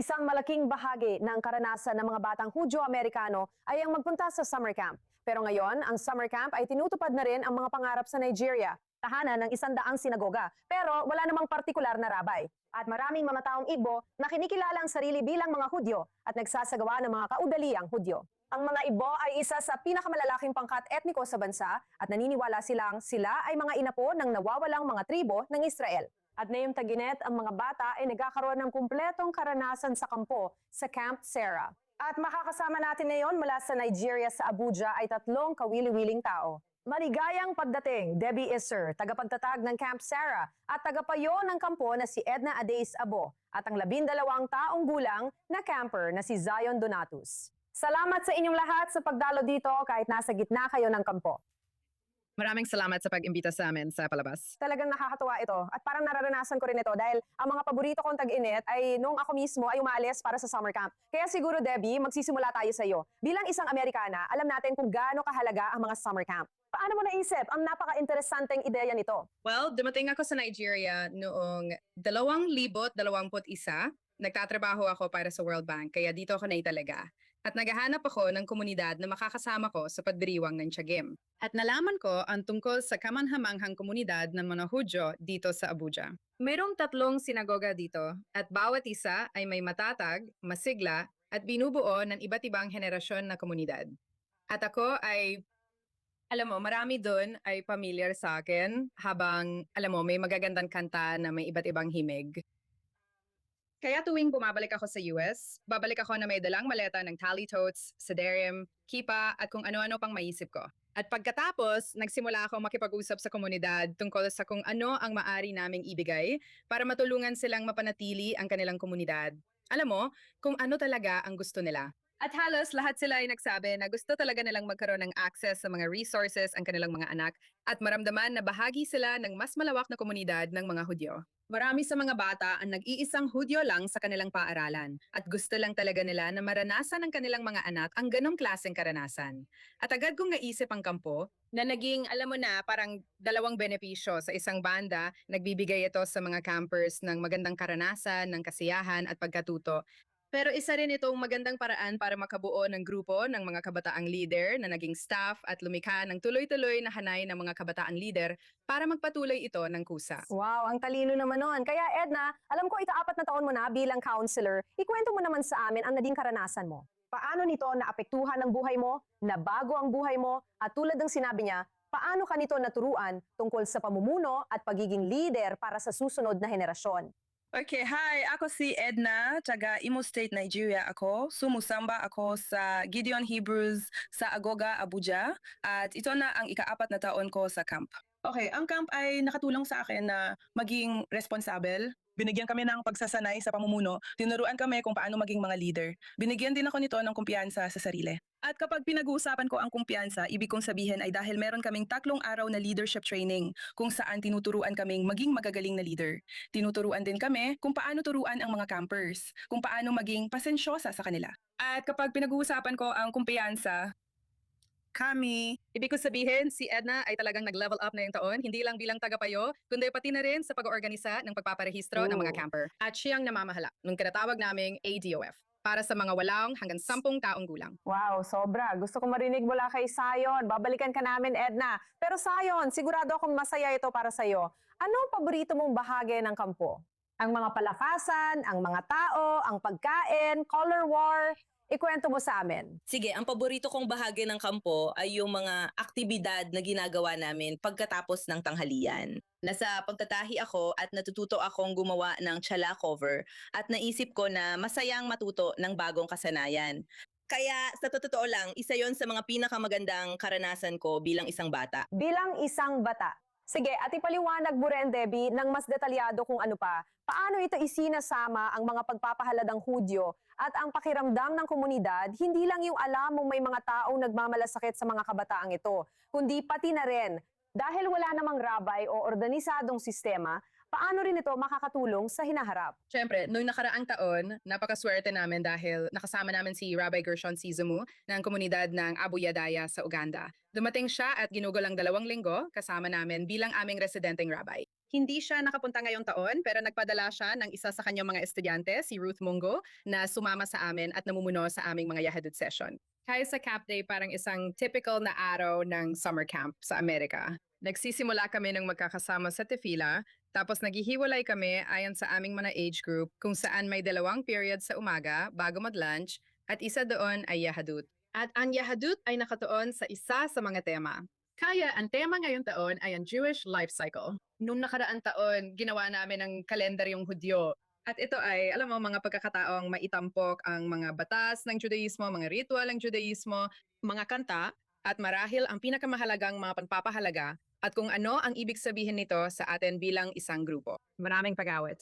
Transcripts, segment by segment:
Isang malaking bahagi ng karanasan ng mga batang Hudyo-Amerikano ay ang magpunta sa summer camp. Pero ngayon, ang summer camp ay tinutupad na rin ang mga pangarap sa Nigeria. Tahanan ng 100 sinagoga, pero wala namang partikular na rabay. At maraming mga taong Igbo na kinikilala ang sarili bilang mga Hudyo at nagsasagawa ng mga kaudaliang Hudyo. Ang mga Igbo ay isa sa pinakamalalaking pangkat etniko sa bansa at naniniwala silang sila ay mga inapo ng nawawalang mga tribo ng Israel. At ngayong tag-init, ang mga bata ay nagkakaroon ng kumpletong karanasan sa kampo sa Camp Sarah. At makakasama natin ngayon mula sa Nigeria sa Abuja ay 3 kawili-wiling tao. Maligayang pagdating, Debbie Isser, tagapagtatag ng Camp Sarah at tagapayo ng kampo na si Edna Adace Abo at ang 12 taong gulang na camper na si Zion Donatus. Salamat sa inyong lahat sa pagdalo dito kahit nasa gitna kayo ng kampo. Maraming salamat sa pag-imbita sa amin sa palabas. Talagang nakakatuwa ito at parang nararanasan ko rin ito dahil ang mga paborito kong tag-init ay nung ako mismo ay umaalis para sa summer camp. Kaya siguro, Debbie, magsisimula tayo sa iyo. Bilang isang Amerikana, alam natin kung gaano kahalaga ang mga summer camp. Paano mo naisip ang napaka-interesanteng ideya nito? Well, dumating ako sa Nigeria noong 2021. Nagtatrabaho ako para sa World Bank, kaya dito ako naitalaga. At naghahanap ako ng komunidad na makakasama ko sa pagdiriwang ng Tiagim. At nalaman ko ang tungkol sa kamanhamanghang komunidad ng mga Hudyo dito sa Abuja. Mayroong 3 sinagoga dito at bawat isa ay may matatag, masigla at binubuo ng iba't ibang henerasyon na komunidad. At ako ay, alam mo, marami doon ay familiar sa akin habang, alam mo, may magagandang kanta na may iba't ibang himig. Kaya tuwing bumabalik ako sa US, babalik ako na may dalang maleta ng tally totes, sederim, kipa at kung ano-ano pang maisip ko. At pagkatapos, nagsimula ako makipag-usap sa komunidad tungkol sa kung ano ang maari naming ibigay para matulungan silang mapanatili ang kanilang komunidad. Alam mo, kung ano talaga ang gusto nila. At halos lahat sila ay nagsabi na gusto talaga nilang magkaroon ng access sa mga resources ang kanilang mga anak at maramdaman na bahagi sila ng mas malawak na komunidad ng mga Hudyo. Marami sa mga bata ang nag-iisang Hudyo lang sa kanilang paaralan at gusto lang talaga nila na maranasan ng kanilang mga anak ang ganong klaseng karanasan. At agad kong naisip ang kampo na naging, alam mo na, parang 2 benepisyo sa isang banda. Nagbibigay ito sa mga campers ng magandang karanasan, ng kasiyahan at pagkatuto. Pero isa rin itong magandang paraan para makabuo ng grupo ng mga kabataang leader na naging staff at lumikha ng tuloy-tuloy na hanay ng mga kabataang leader para magpatuloy ito ng kusa. Wow, ang talino naman nun. Kaya Edna, alam ko 4 na taon mo na bilang counselor. Ikwento mo naman sa amin ang naging karanasan mo. Paano nito naapektuhan ang buhay mo, nabago ang buhay mo, at tulad ng sinabi niya, paano ka nito naturuan tungkol sa pamumuno at pagiging leader para sa susunod na henerasyon? Okay, hi. Ako si Edna, taga Imo State, Nigeria ako. Sumusamba ako sa Gideon Hebrews sa Agoga, Abuja. At ito na ang ika-4 na taon ko sa camp. Okay, ang camp ay nakatulong sa akin na maging responsible. Binigyan kami ng pagsasanay sa pamumuno. Tinuruan kami kung paano maging mga leader. Binigyan din ako nito ng kumpiyansa sa sarili. At kapag pinag-uusapan ko ang kumpiyansa, ibig kong sabihin ay dahil meron kaming 3 araw na leadership training kung saan tinuturuan kaming maging magagaling na leader. Tinuturuan din kami kung paano turuan ang mga campers, kung paano maging pasensyosa sa kanila. At kapag pinag-uusapan ko ang kumpiyansa, Ibig ko sabihin, si Edna ay talagang nag-level up na yung taon, hindi lang bilang tagapayo, kundi pati na rin sa pag-oorganisa ng pagpaparehistro ng mga camper. At siyang namamahala nung kinatawag naming ADOF para sa mga 8 hanggang 10 taong gulang. Wow, sobra. Gusto ko marinig mula kay Sayon. Babalikan ka namin, Edna. Pero Sayon, sigurado akong masaya ito para sa'yo. Ano ang paborito mong bahagi ng kampo? Ang mga palakasan, ang mga tao, ang pagkain, color war? Ikwento mo sa amin. Sige, ang paborito kong bahagi ng kampo ay yung mga aktibidad na ginagawa namin pagkatapos ng tanghalian. Nasa pagtatahi ako at natututo akong gumawa ng tsala cover at naisip ko na masayang matuto ng bagong kasanayan. Kaya sa totoo lang, isa yon sa mga pinakamagandang karanasan ko bilang isang bata. Bilang isang bata. Sige, at ipaliwanag mo rin, Debbie, ng mas detalyado kung ano pa. Paano ito isinasama ang mga pagpapahaladang Hudyo at ang pakiramdam ng komunidad, hindi lang yung alam mong may mga taong nagmamalasakit sa mga kabataang ito, kundi pati na rin, dahil wala namang rabay o organisadong sistema, paano rin ito makakatulong sa hinaharap? Siyempre, noong nakaraang taon, napakaswerte namin dahil nakasama namin si Rabbi Gershon Sizamu ng komunidad ng Abu Yadaya sa Uganda. Dumating siya at ginugulang 2 linggo kasama namin bilang aming residenteng rabbi. Hindi siya nakapunta ngayong taon pero nagpadala siya ng isa sa kanyang mga estudyante, si Ruth Mungo, na sumama sa amin at namumuno sa aming mga Yahadut session. Kaya sa Camp Day parang isang typical na araw ng summer camp sa Amerika. Nagsisimula kami ng magkakasama sa tefila, tapos naghihiwalay kami ayon sa aming mga age group kung saan may 2 period sa umaga bago mag-lunch at isa doon ay Yahadut. At ang Yahadut ay nakatuon sa isa sa mga tema. Kaya ang tema ngayong taon ay ang Jewish life cycle. Nung nakaraang taon, ginawa namin ang kalendaryong Hudyo. At ito ay, alam mo, mga pagkakataong maitampok ang mga batas ng Judaismo, mga ritual ng Judaismo, mga kanta, at marahil ang pinakamahalagang mga panpapahalaga at kung ano ang ibig sabihin nito sa atin bilang isang grupo. Maraming pag-awit.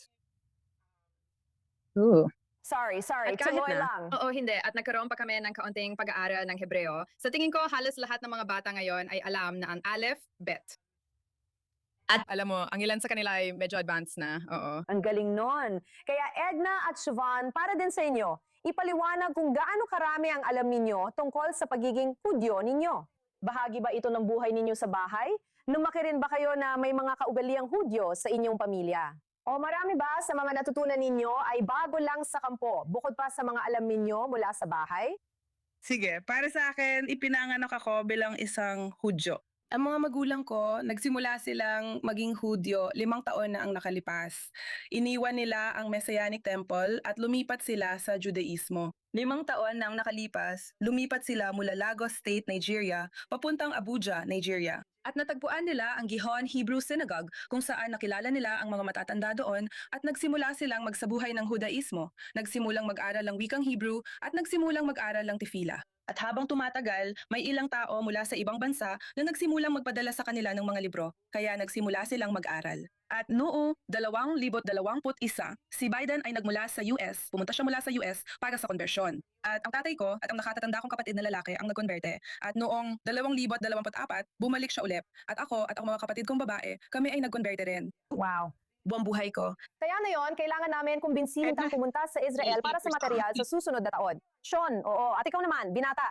Sorry, At kahit tuloy na, lang. oo, hindi. At nagkaroon pa kami ng kaunting pag-aaral ng Hebreo. Sa tingin ko, halos lahat ng mga bata ngayon ay alam na ang Aleph, Bet. At- alam mo, ang ilan sa kanila ay medyo advanced na. Oo. Ang galing nun. Kaya Edna at Siobhan, para din sa inyo, ipaliwanag kung gaano karami ang alam ninyo tungkol sa pagiging Hudyo ninyo. Bahagi ba ito ng buhay ninyo sa bahay? Lumaki rin ba kayo na may mga kaugaliang Hudyo sa inyong pamilya? O marami ba sa mga natutunan ninyo ay bago lang sa kampo, bukod pa sa mga alam ninyo mula sa bahay? Sige, para sa akin, ipinanganak ako bilang isang Hudyo. Ang mga magulang ko, nagsimula silang maging Hudyo 5 taon na ang nakalipas. Iniwan nila ang Messianic Temple at lumipat sila sa Judaismo. 5 taon na ang nakalipas, lumipat sila mula Lagos State, Nigeria, papuntang Abuja, Nigeria. At natagpuan nila ang Gihon Hebrew Synagogue kung saan nakilala nila ang mga matatanda doon at nagsimula silang magsabuhay ng Hudaismo, nagsimulang mag-aral ng wikang Hebrew at nagsimulang mag-aral ng tefila. At habang tumatagal, may ilang tao mula sa ibang bansa na nagsimulang magpadala sa kanila ng mga libro, kaya nagsimula silang mag-aral. At noong 2021, si Biden ay nagmula sa US, pumunta siya mula sa US para sa konbersyon. At ang tatay ko at ang nakatatanda kong kapatid na lalaki ang nagkonberte. At noong 2024, bumalik siya ulit. At ako at ang mga kapatid kong babae, kami ay nagkonberte rin. Wow. Buong buhay ko. Kaya na yon, kailangan namin kumbinsihin kang pumunta sa Israel para sa material sa susunod na taon. Sean, oo. At ikaw naman, binata.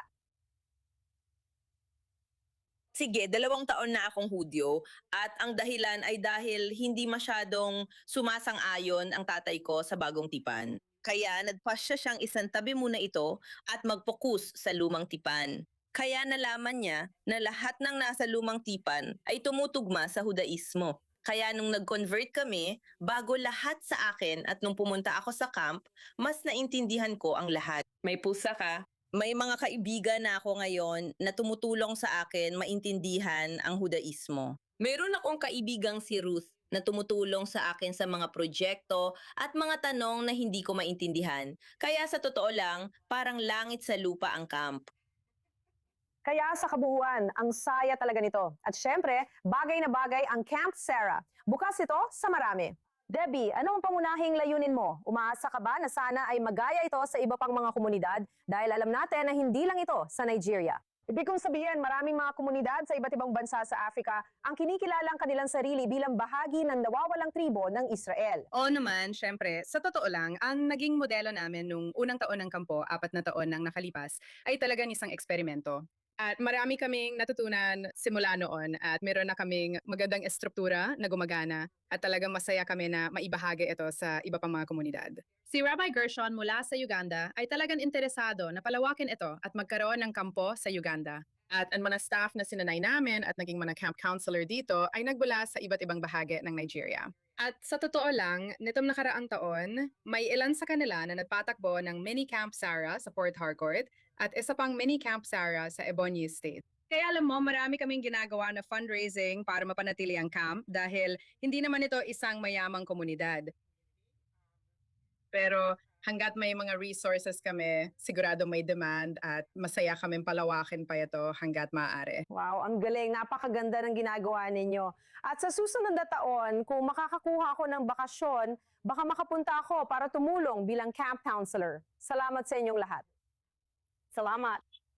Sige, 2 taon na akong Hudyo at ang dahilan ay dahil hindi masyadong sumasang-ayon ang tatay ko sa bagong tipan. Kaya nagpasya siyang isantabi muna ito at mag-focus sa lumang tipan. Kaya nalaman niya na lahat ng nasa lumang tipan ay tumutugma sa Hudaismo. Kaya nung nag-convert kami, bago lahat sa akin at nung pumunta ako sa camp, mas naintindihan ko ang lahat. May pusa ka? May mga kaibigan na ako ngayon na tumutulong sa akin maintindihan ang Hudaismo. Meron akong kaibigang si Ruth na tumutulong sa akin sa mga proyekto at mga tanong na hindi ko maintindihan. Kaya sa totoo lang, parang langit sa lupa ang camp. Kaya sa kabuuan, ang saya talaga nito. At syempre, bagay na bagay ang Camp Sarah. Bukas ito sa marami. Debbie, ano ang pangunahing layunin mo? Umaasa ka ba na sana ay magaya ito sa iba pang mga komunidad dahil alam natin na hindi lang ito sa Nigeria? Ibig kong sabihin, maraming mga komunidad sa iba't ibang bansa sa Africa ang kinikilalang kanilang sarili bilang bahagi ng nawawalang tribo ng Israel. Oo naman, syempre, sa totoo lang, ang naging modelo namin nung unang taon ng kampo, 4 na taon nang nakalipas, ay talagang isang eksperimento. At marami kaming natutunan simula noon at meron na kaming magandang estruktura na gumagana at talagang masaya kami na maibahagi ito sa iba pang mga komunidad. Si Rabbi Gershon mula sa Uganda ay talagang interesado na palawakin ito at magkaroon ng kampo sa Uganda. At ang mga staff na sinanay namin at naging mga camp counselor dito ay nagbula sa iba't ibang bahagi ng Nigeria. At sa totoo lang, nitong nakaraang taon, may ilan sa kanila na nagpatakbo ng mini Camp Sarah sa Port Harcourt at isa pang mini Camp Sarah sa Ebonyi State. Kaya alam mo, marami kaming ginagawa na fundraising para mapanatili ang camp dahil hindi naman ito isang mayamang komunidad. Pero hanggat may mga resources kami, sigurado may demand at masaya kaming palawakin pa ito hanggat maaari. Wow, ang galing. Napakaganda ng ginagawa ninyo. At sa susunod na taon, kung makakakuha ako ng bakasyon, baka makapunta ako para tumulong bilang camp counselor. Salamat sa inyong lahat. Salamat.